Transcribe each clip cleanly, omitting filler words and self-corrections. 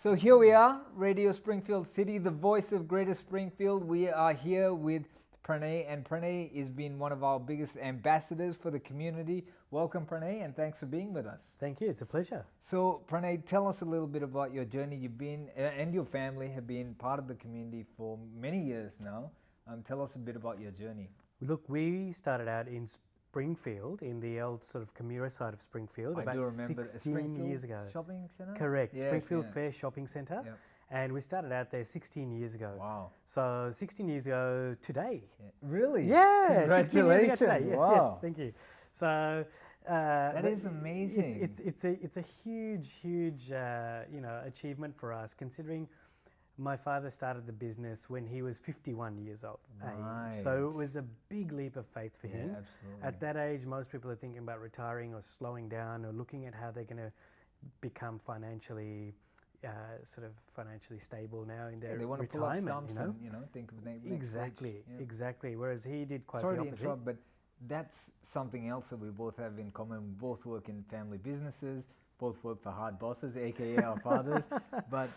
So here we are, Radio Springfield City, the voice of Greater Springfield. We are here with Pranay, and Pranay has been one of our biggest ambassadors for the community. Welcome, Pranay, and thanks for being with us. Thank you, it's a pleasure. So, Pranay, tell us a little bit about your journey. You've been, and your family have been part of the community for many years now. Tell us a bit about your journey. Look, we started out in Springfield, in the old sort of Camira side of Springfield, I about do remember 16 years ago. Shopping centre? Correct, Yes, Springfield yeah. Fair Shopping Centre. Yep. And we started out there 16 years ago. Wow. So 16 years ago today. Yeah. Really? Yeah, 16 years ago Congratulations. today. Yes, Wow. yes, thank you. So That is amazing. It's a huge achievement for us, considering my father started the business when he was 51 years old. Right. So it was a big leap of faith for him. Absolutely. At that age, most people are thinking about retiring or slowing down or looking at how they're going to become financially stable now in their they want to pull up retirement. stumps and think of the next Exactly, stage. Yeah. exactly. Whereas he did quite Sorry the to opposite. interrupt, but that's something else that we both have in common. We both work in family businesses, both work for hard bosses, aka our fathers. But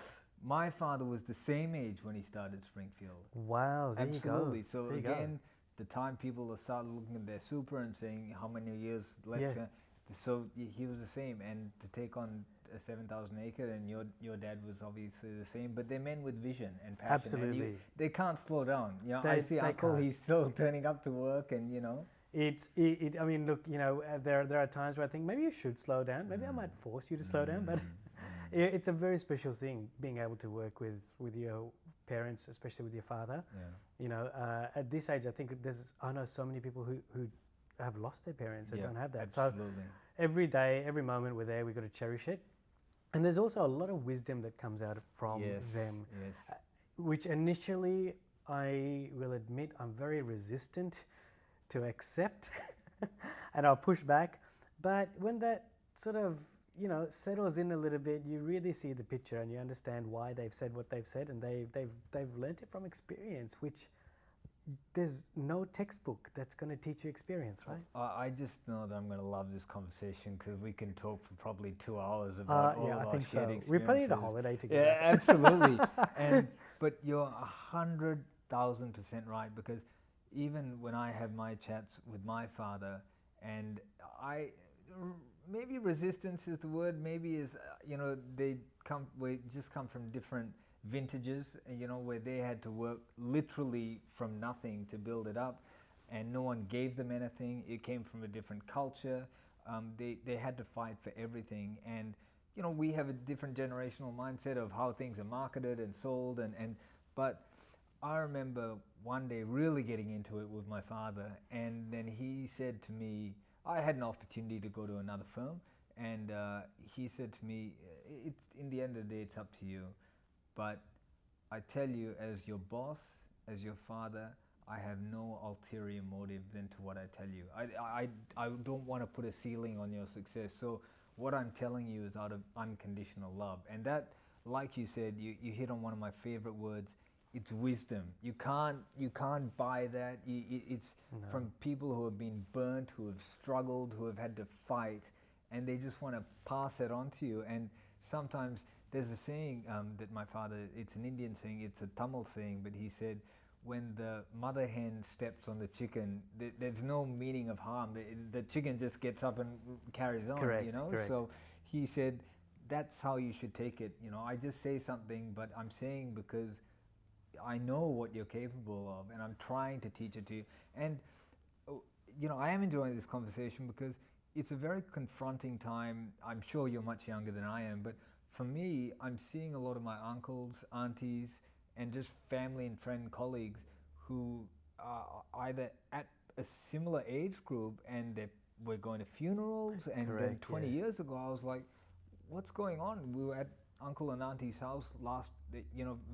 my father was the same age when he started Springfield. Wow, there Absolutely. you go. So there you again, the time people will start looking at their super and saying how many years left. Yeah. So he was the same, and to take on a 7,000 acre, and your dad was obviously the same, but they're men with vision and passion. Absolutely. And they can't slow down. I They see Uncle, can't. he's still turning up to work, and I mean, look, there are times where I think maybe you should slow down. Maybe I might force you to slow down, but it's a very special thing being able to work with your parents, especially with your father. Yeah. At this age, I think I know so many people who have lost their parents and don't have that. Absolutely. So every day, every moment we're there, we've got to cherish it. And there's also a lot of wisdom that comes out from them, Yes. which initially, I will admit, I'm very resistant to accept and I'll push back. But when that sort of settles in a little bit, you really see the picture and you understand why they've said what they've said, and they've learnt it from experience, which there's no textbook that's going to teach you experience, right? I just know that I'm going to love this conversation because we can talk for probably 2 hours about all Yeah, of I our think shared so. experiences. We probably need a holiday together. Yeah, absolutely. But you're 100,000% right, because even when I have my chats with my father, and maybe resistance is the word, maybe is we just come from different vintages, where they had to work literally from nothing to build it up, and no one gave them anything. It came from a different culture. They had to fight for everything, and we have a different generational mindset of how things are marketed and sold, but I remember one day really getting into it with my father, and then he said to me, I had an opportunity to go to another firm, and he said to me, "It's in the end of the day, it's up to you. But I tell you, as your boss, as your father, I have no ulterior motive than to what I tell you. I don't want to put a ceiling on your success. So what I'm telling you is out of unconditional love." And that, like you said, you hit on one of my favorite words. It's wisdom. You can't buy that. It's from people who have been burnt, who have struggled, who have had to fight, and they just want to pass that on to you. And sometimes there's a saying that my father, it's an Indian saying, it's a Tamil saying, but he said, when the mother hen steps on the chicken, there's no meaning of harm. The chicken just gets up and carries on, Correct. So he said, that's how you should take it. I just say something, but I'm saying because I know what you're capable of, and I'm trying to teach it to you. And I am enjoying this conversation because it's a very confronting time. I'm sure you're much younger than I am, but for me, I'm seeing a lot of my uncles, aunties, and just family and friend colleagues who are either at a similar age group, and we're going to funerals, and then 20 years ago I was like, what's going on? We were at uncle and auntie's house last,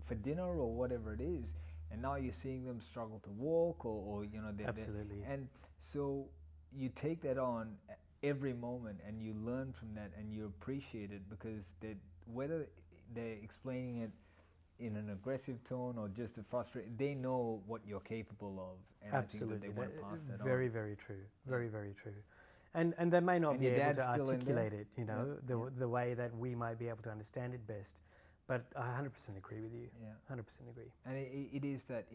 for dinner or whatever it is, and now you're seeing them struggle to walk, or Absolutely. And so you take that on every moment, and you learn from that, and you appreciate it, because whether they're explaining it in an aggressive tone or just a frustrated, they know what you're capable of, and Absolutely. I think that they want to pass that very, on. very true. Very, very true. And they may not And be your able dad's to still in articulate there? it, the way that we might be able to understand it best. But I 100% agree with you. Yeah. 100% agree. And it is that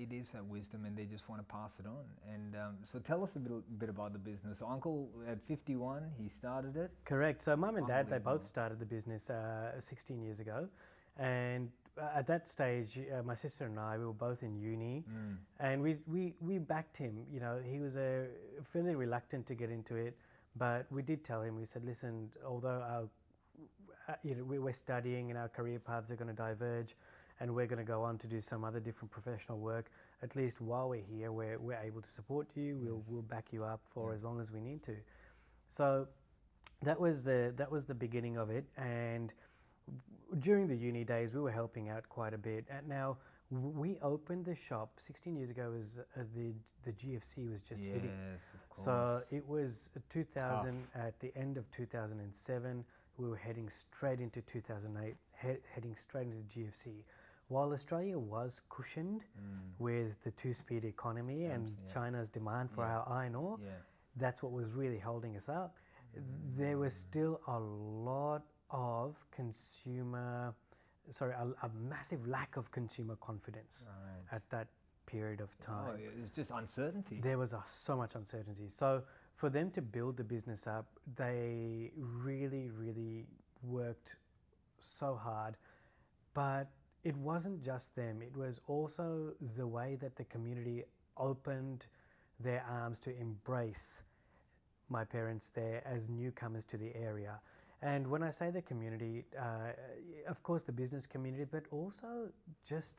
wisdom, and they just want to pass it on. And so tell us a bit about the business. So Uncle at 51, he started it. Correct. So Mum and Dad, they both Unbelievable. started the business 16 years ago, and at that stage, my sister and I, we were both in uni, and we backed him. You know, he was fairly reluctant to get into it, but we did tell him. We said, listen, although our we're studying and our career paths are going to diverge, and we're going to go on to do some other different professional work, at least while we're here, we're able to support you. We'll back you up for as long as we need to. So that was the beginning of it. And during the uni days, we were helping out quite a bit. And now we opened the shop 16 years ago. As the GFC was just hitting. Yes, of course. So it was 2000. Tough. At the end of 2007. We were heading straight into 2008, heading straight into GFC. While Australia was cushioned with the two-speed economy and China's demand for our iron ore, that's what was really holding us up. There was still a lot of a massive lack of consumer confidence at that period of time. Oh, it's just uncertainty. There was so much uncertainty. So for them to build the business up, they really, really worked so hard. But it wasn't just them. It was also the way that the community opened their arms to embrace my parents there as newcomers to the area. And when I say the community, of course the business community, but also just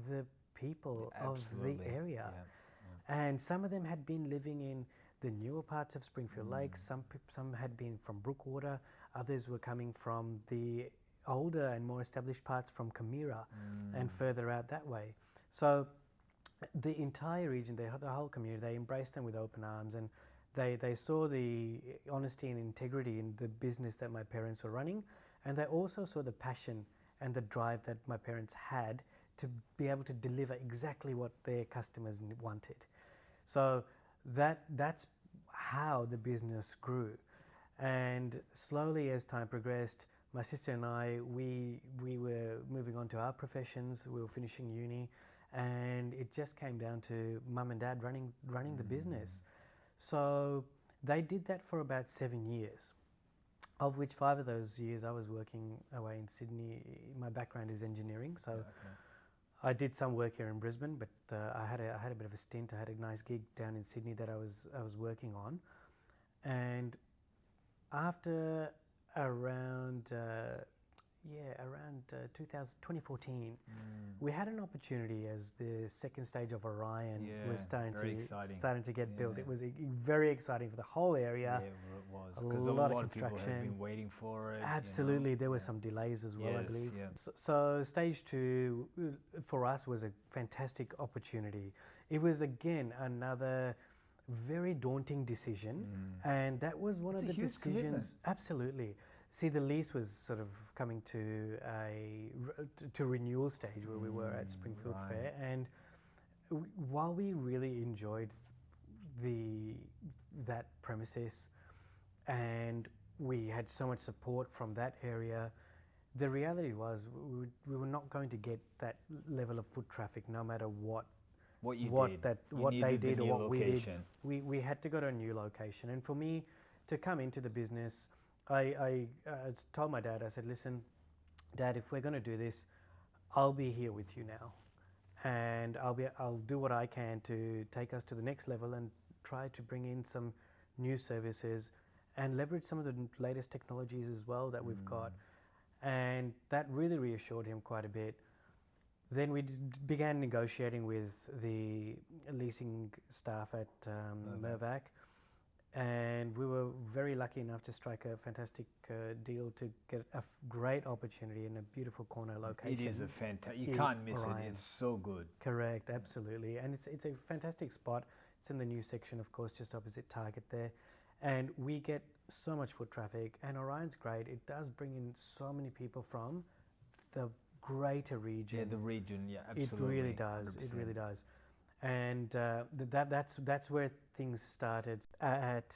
the people of the area. And some of them had been living in the newer parts of Springfield Lakes. Some had been from Brookwater. Others were coming from the older and more established parts from Camira and further out that way. So the entire region, the whole community, they embraced them with open arms, and they saw the honesty and integrity in the business that my parents were running, and they also saw the passion and the drive that my parents had to be able to deliver exactly what their customers wanted. So that's how the business grew. And slowly as time progressed, my sister and I, we were moving on to our professions. We were finishing uni, and it just came down to Mum and Dad running the business. So they did that for about 7 years, of which 5 of those years I was working away in Sydney. My background is engineering, so I did some work here in Brisbane, but I had a bit of a stint. I had a nice gig down in Sydney that I was working on, and after around 2014, we had an opportunity as the second stage of Orion was starting to get built. It was very exciting for the whole area. Yeah, it was. A Because lot of people construction. have been waiting for it. Absolutely, you know? there were some delays as well, I Yes, believe. yeah. So stage 2 for us was a fantastic opportunity. It was again another very daunting decision, and that was one of the huge decisions. commitment. Absolutely. See, the lease was sort of coming to to renewal stage where we were at Springfield Fair, and while we really enjoyed that premises, and we had so much support from that area, the reality was we were not going to get that level of foot traffic no matter what they did or what we did. We had to go to a new location, and for me to come into the business, I told my dad, I said, listen, Dad, if we're going to do this, I'll be here with you now, and I'll do what I can to take us to the next level and try to bring in some new services and leverage some of the latest technologies as well that we've got. And that really reassured him quite a bit. Then we began negotiating with the leasing staff at Mirvac, and we were very lucky enough to strike a fantastic deal to get a great opportunity in a beautiful corner location. It is a fantastic. You can't miss Orion. it. It's so good. Correct, absolutely, and it's a fantastic spot. It's in the new section, of course, just opposite Target there, and we get so much foot traffic. And Orion's great. It does bring in so many people from the greater region. Yeah, the region. Yeah, absolutely. It really does. 100%. It really does. And that's where things started. At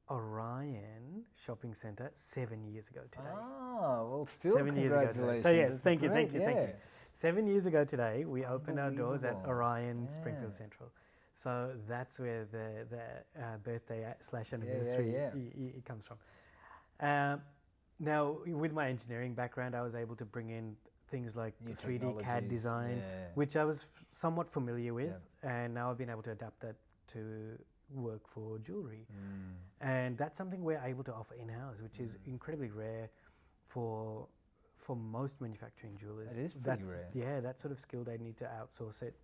Orion Shopping Centre 7 years ago today. Ah, well, still 7 years ago today. congratulations. So yes, That's thank you. great, yeah. 7 years ago today, we opened our doors at Unbelievable. Orion Yeah. Springfield Central. So that's where the birthday / Yeah, anniversary yeah. It comes from. Now, with my engineering background, I was able to bring in things like New 3D CAD technologies, design, yeah. which I was somewhat familiar with, Yeah. and now I've been able to adapt that to work for jewelry. Mm. And that's something we're able to offer in-house, which is incredibly rare for most manufacturing jewelers. It is pretty That's rare. Yeah, that sort of skill, they need to outsource it.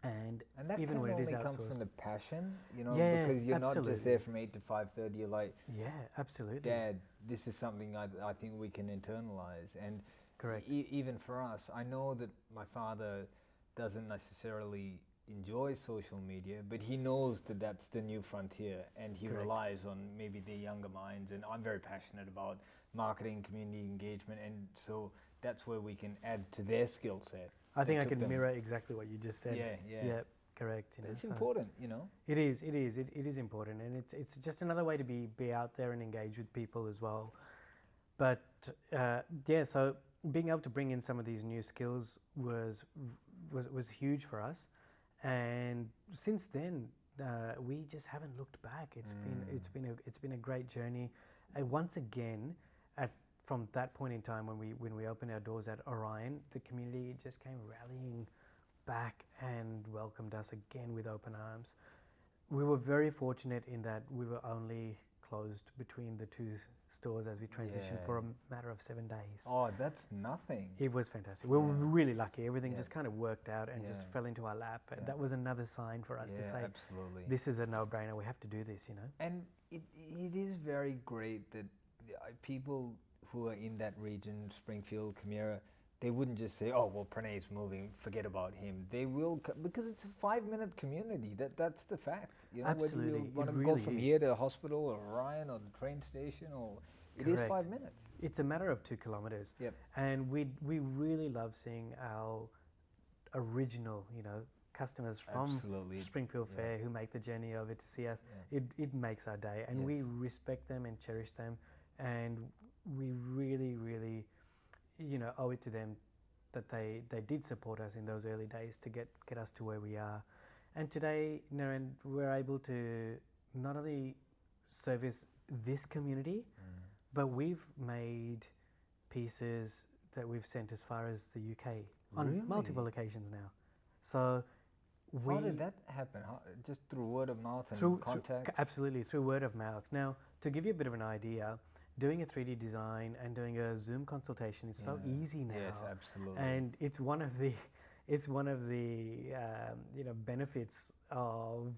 And And that even can when it is only come outsourced, from the passion, you know, Yeah, because you're not just absolutely. there from 8 to 5:30. You're like, yeah, absolutely. Dad, this is something I think we can internalize. And Correct. even for us, I know that my father doesn't necessarily enjoy social media, but he knows that that's the new frontier, and he Correct. relies on maybe the younger minds. And I'm very passionate about marketing, community engagement, and so that's where we can add to their skill set. I think I took can them- mirror exactly what you just said. Yeah, yeah. Yeah, correct. You know, It's so important, you know. It is. It is important, and it's just another way to be out there and engage with people as well. But yeah, so being able to bring in some of these new skills was huge for us, and since then we just haven't looked back. It's been a great journey. Once again, from that point in time when we opened our doors at Orion, the community just came rallying back and welcomed us again with open arms. We were very fortunate in that we were only closed between the two stores as we transitioned for a matter of 7 days. Oh, that's nothing. It was fantastic. We were really lucky. Everything Yeah. just kind of worked out and just Yeah. fell into our lap. And Yeah. that was another sign for us to say, absolutely. this is a no-brainer. We have to do this, you know. And it is very great that people who are in that region, Springfield, Camira, they wouldn't just say, "Oh, well, Pranay's moving. Forget about him." They will, because it's a 5-minute community. That's the fact. You know, Absolutely. whether you It want to go really from is. here to the hospital or Orion or the train station, or it is Correct. 5 minutes. It's a matter of 2 kilometers. Yep. And we really love seeing our original, you know, customers from Absolutely. Springfield Yeah. Fair who make the journey over to see us. Yeah. It makes our day, and we Yes. respect them and cherish them, and we really, you know, owe it to them that they did support us in those early days to get us to where we are. And today, Naren, we're able to not only service this community, but we've made pieces that we've sent as far as the UK on Really? multiple occasions now. So How did that happen? Just through word of mouth and through contacts? absolutely through word of mouth. Now, to give you a bit of an idea, doing a 3D design and doing a Zoom consultation is so Yeah. easy now. Yes, absolutely. And it's one of the you know, benefits of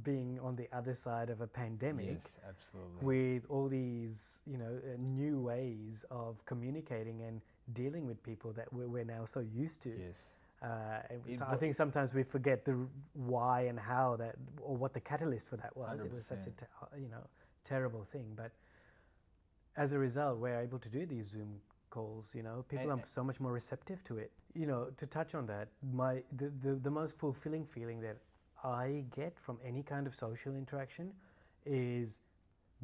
being on the other side of a pandemic, yes, absolutely. with all these, you know, new ways of communicating and dealing with people that we're now so used to. Yes. I think sometimes we forget the why and how that, or what the catalyst for that was. It was such 100%. a terrible thing, but as a result, we're able to do these Zoom calls. You know, people are so much more receptive to it. You know, to touch on that, the most fulfilling feeling that I get from any kind of social interaction is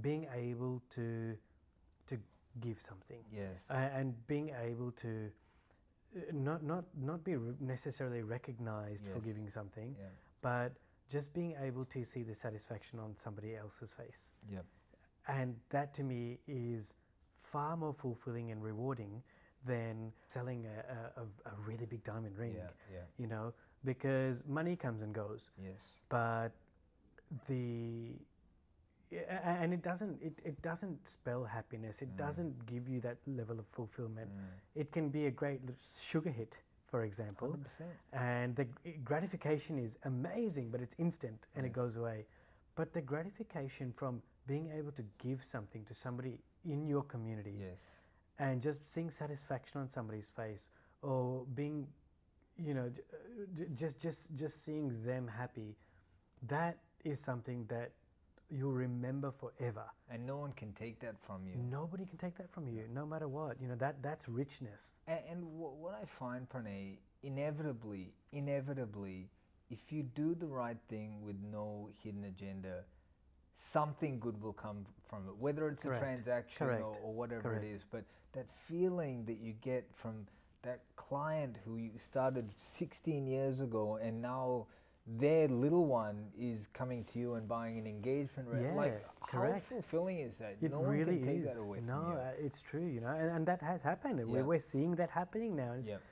being able to give something. Yes. And being able to not be necessarily recognized for Yes. giving something, Yeah. but just being able to see the satisfaction on somebody else's face. Yep. And that to me is far more fulfilling and rewarding than selling a really big diamond ring. Yeah. Yeah. You know, because money comes and goes, Yes. but and it doesn't spell happiness. It doesn't give you that level of fulfillment. It can be a great sugar hit, for example, 100%. and the gratification is amazing, but it's instant and it Yes. goes away. But the gratification from being able to give something to somebody in your community, Yes. and just seeing satisfaction on somebody's face, or being, you know, just seeing them happy, that is something that you'll remember forever. And no one can take that from you. Nobody can take that from you, no matter what. You know, that's richness. And what I find, Pranay, inevitably, if you do the right thing with no hidden agenda, something good will come from it, whether it's Correct. a transaction Correct. or whatever Correct. it is. But that feeling that you get from that client who you started 16 years ago, and now their little one is coming to you and buying an engagement ring. Yeah, Like, correct. how fulfilling is that? It No one really can take is. that away No, from you. it's true, you know, and that has happened. Yeah. We're seeing that happening now. Yep.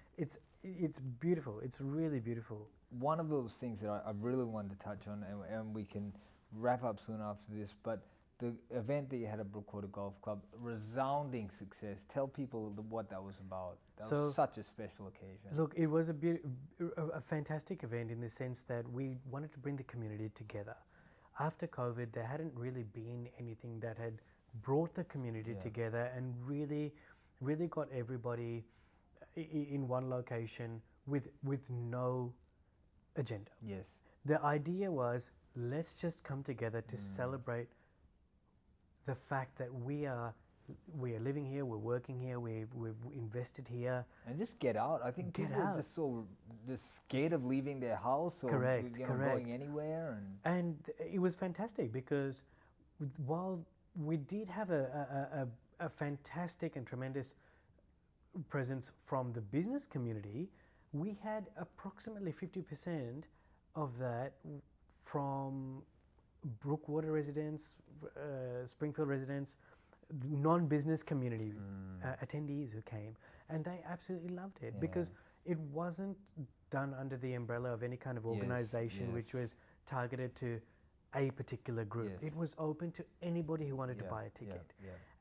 It's beautiful. It's really beautiful. One of those things that I really wanted to touch on, and we can wrap up soon after this, but the event that you had at Brookwater Golf Club, resounding success. Tell people what that was about. That was such a special occasion. Look, it was a fantastic event in the sense that we wanted to bring the community together. After COVID, there hadn't really been anything that had brought the community together and really got everybody in one location with no agenda. Yes. The idea was, let's just come together to celebrate the fact that we are living here, we're working here, we've invested here. And just get out. I think people are just scared of leaving their house or going anywhere. And it was fantastic because while we did have a fantastic and tremendous presence from the business community, we had approximately 50% of that from Brookwater residents, Springfield residents, non-business community attendees who came, and they absolutely loved it because it wasn't done under the umbrella of any kind of organization which was targeted to a particular group. It was open to anybody who wanted to buy a ticket.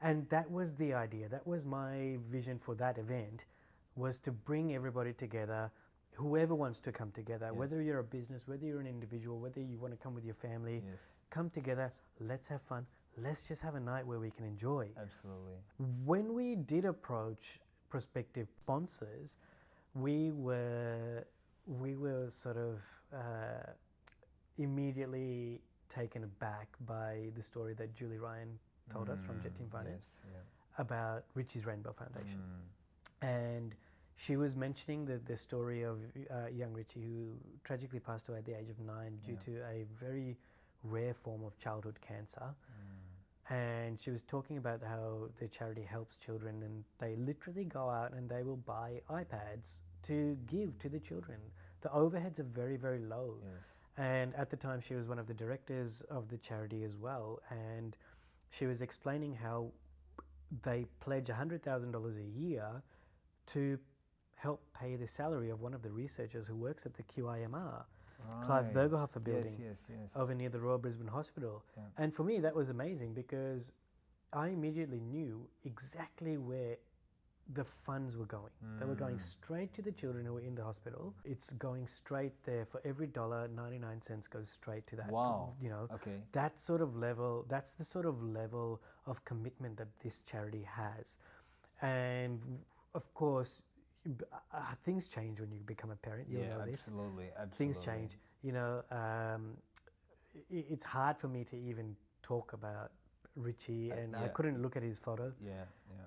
And that was the idea. That was my vision for that event, was to bring everybody together, whoever wants to come together, whether you're a business, whether you're an individual, whether you want to come with your family, come together, let's have fun, let's just have a night where we can enjoy. Absolutely. When we did approach prospective sponsors, we were sort of immediately taken aback by the story that Julie Ryan told us from Jet Team Finance about Richie's Rainbow Foundation. And she was mentioning the story of young Richie, who tragically passed away at the age of 9 due to a very rare form of childhood cancer. And she was talking about how the charity helps children, and they literally go out and they will buy iPads to give to the children. The overheads are very, very low. And at the time, she was one of the directors of the charity as well. And she was explaining how they pledge $100,000 a year to help pay the salary of one of the researchers who works at the QIMR, Clive Bergerhofer building, over near the Royal Brisbane Hospital. And for me, that was amazing because I immediately knew exactly where the funds were going. They were going straight to the children who were in the hospital. It's going straight there. For every $1.99 goes straight to that. Wow. You know, Okay. that sort of level, that's the sort of level of commitment that this charity has. And of course, things change when you become a parent. You'll know this. Absolutely. Things change. You know, it's hard for me to even talk about Richie, and I couldn't look at his photo.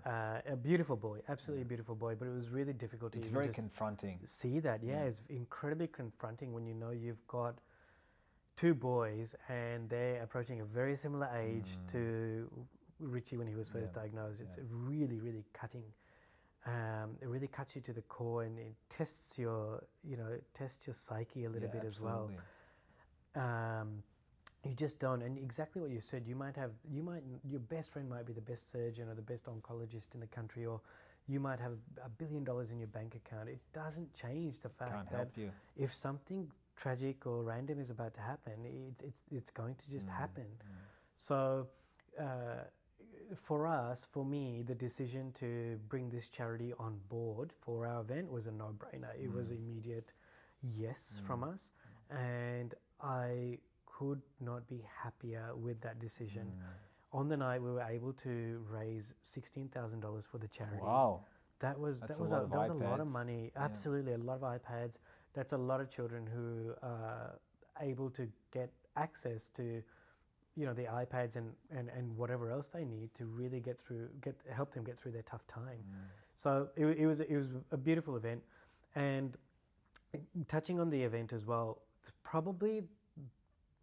A beautiful boy, absolutely beautiful boy, but it was really difficult to It's even very just confronting. see that. It's incredibly confronting when you know you've got two boys and they're approaching a very similar age to Richie when he was first diagnosed. It's really, really cutting. It really cuts you to the core, and it tests your, tests your psyche a little bit as well. You just don't, and exactly what you said, your best friend might be the best surgeon or the best oncologist in the country, or you might have $1 billion in your bank account. It doesn't change the fact that if something tragic or random is about to happen, it's going to just happen. So for me, the decision to bring this charity on board for our event was a no-brainer. It was immediate yes from us, and I could not be happier with that decision. On the night, we were able to raise $16,000 for the charity. Wow. That was a lot of money. Absolutely, a lot of iPads. That's a lot of children who are able to get access to, the iPads and whatever else they need to really help them get through their tough time. So it was a beautiful event. And touching on the event as well, probably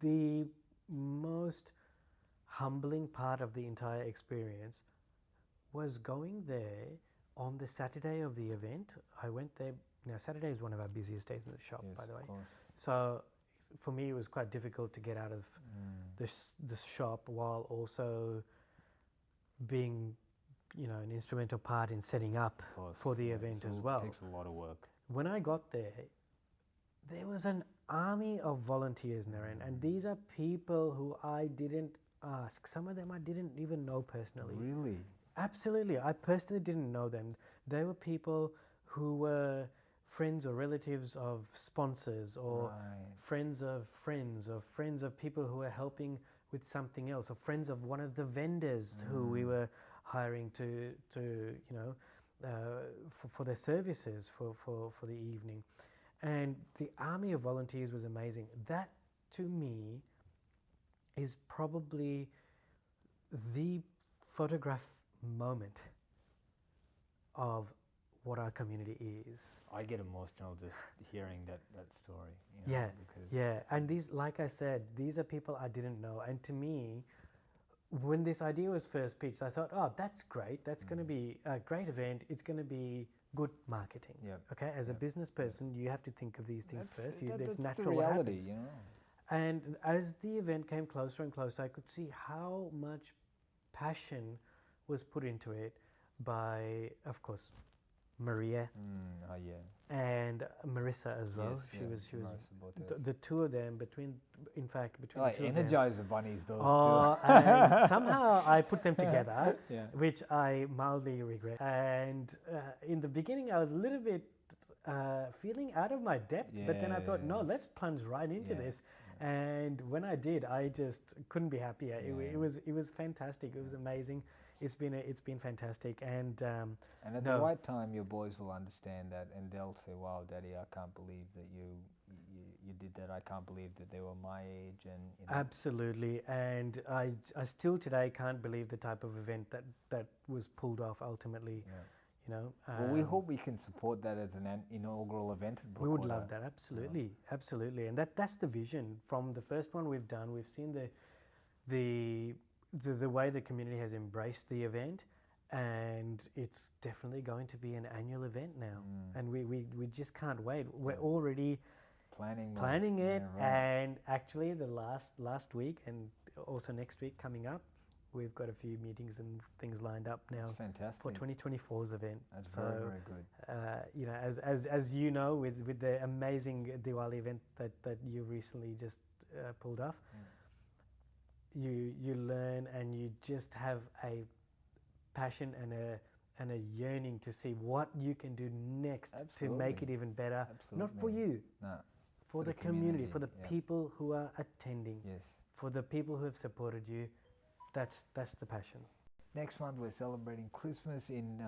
the most humbling part of the entire experience was going there on the Saturday of the event. I went there. Now, Saturday is one of our busiest days in the shop, Yes, by the way. of course. So for me, it was quite difficult to get out of the shop while also being, an instrumental part in setting up Of course, for the yeah, event so as well. It takes a lot of work. When I got there was an army of volunteers, Naren, and these are people who I didn't ask. Some of them I didn't even know personally. Really? Absolutely. I personally didn't know them. They were people who were friends or relatives of sponsors, or Right. friends of friends, or friends of people who were helping with something else, or friends of one of the vendors who we were hiring to for their services for the evening. And the army of volunteers was amazing. That, to me, is probably the photograph moment of what our community is. I get emotional just hearing that story. Because Yeah. And these, like I said, these are people I didn't know. And to me, when this idea was first pitched, I thought, oh, that's great. That's going to be a great event. It's going to be good marketing. Yep. Okay, as a business person, you have to think of these things first. There's that's natural the what reality, happens. And as the event came closer and closer, I could see how much passion was put into it by, of course, Maria and Marissa as well. Yes, She was Marissa Botes. the two of them between the two of them. Energizer bunnies, those And somehow I put them together, Yeah. which I mildly regret. And in the beginning, I was a little bit feeling out of my depth, but then I thought, no, let's plunge right into this. And when I did, I just couldn't be happier. It was fantastic. It was amazing. It's been fantastic. And at the right time, your boys will understand that, and they'll say, "Wow, Daddy, I can't believe that you did that. I can't believe that they were my age." And absolutely. And I still today can't believe the type of event that was pulled off ultimately. Well, we hope we can support that as an inaugural event at We would Brookwater. love that, absolutely. And that's the vision. From the first one we've done, we've seen the way the community has embraced the event, and it's definitely going to be an annual event now. And we just can't wait. We're already planning it, and actually the last week and also next week coming up, we've got a few meetings and things lined up now. That's fantastic. For 2024's event. That's very good. As you know, with the amazing Diwali event that you recently just pulled off, you learn, and you just have a passion and a yearning to see what you can do next to make it even better. Not for you, for the community, for the people who are attending, for the people who have supported you. That's the passion. Next month we're celebrating Christmas in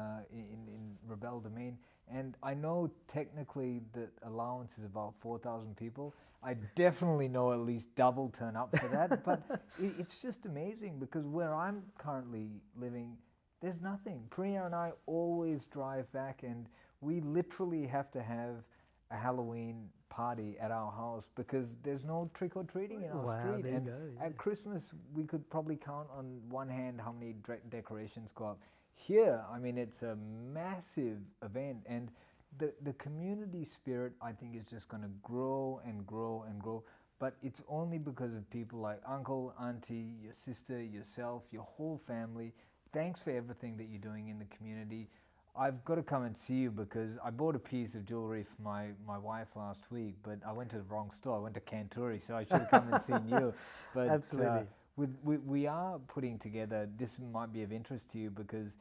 Rebel Domain, and I know technically the allowance is about 4,000 people. I definitely know at least double turn up for that, but it's just amazing because where I'm currently living, there's nothing. Priya and I always drive back, and we literally have to have a Halloween party at our house because there's no trick-or-treating in our street. There you And go, at Christmas, we could probably count on one hand how many decorations go up. Here, I mean, it's a massive event, and the community spirit, I think, is just going to grow and grow and grow. But it's only because of people like uncle, auntie, your sister, yourself, your whole family. Thanks for everything that you're doing in the community. I've got to come and see you because I bought a piece of jewelry for my wife last week, but I went to the wrong store. I went to Kanturi, so I should have come and seen you. But absolutely. We are putting together, this might be of interest to you because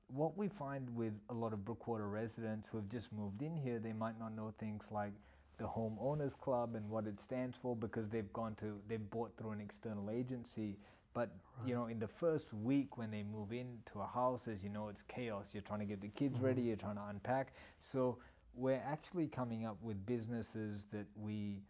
what we find with a lot of Brookwater residents who have just moved in here, they might not know things like the Home Owners Club and what it stands for because they've bought through an external agency. But in the first week when they move into a house, as you know, it's chaos. You're trying to get the kids ready, you're trying to unpack. So we're actually coming up with businesses that we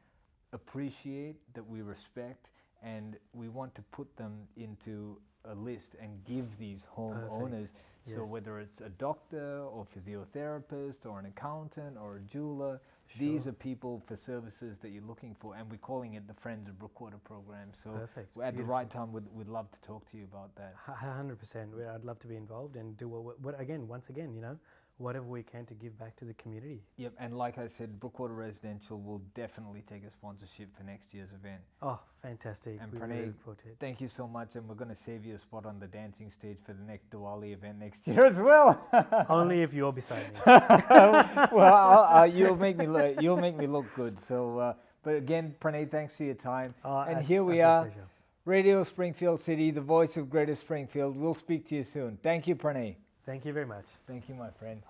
appreciate, that we respect, and we want to put them into a list and give these homeowners. So Yes. whether it's a doctor or physiotherapist or an accountant or a jeweler, these are people for services that you're looking for, and we're calling it the Friends of Brookwater program. So Perfect. at the Beautiful. right time, we'd love to talk to you about that. 100%. I'd love to be involved and do what again, once again, whatever we can to give back to the community. Yep, and like I said, Brookwater Residential will definitely take a sponsorship for next year's event. Oh, fantastic. And We Pranay, really look forward to it. thank you so much, and we're going to save you a spot on the dancing stage for the next Diwali event next year as well. Only if you're beside me. Well, you'll make me look good. So, but again, Pranay, thanks for your time. And here we are, Pleasure. Radio Springfield City, the voice of Greater Springfield. We'll speak to you soon. Thank you, Pranay. Thank you very much. Thank you, my friend.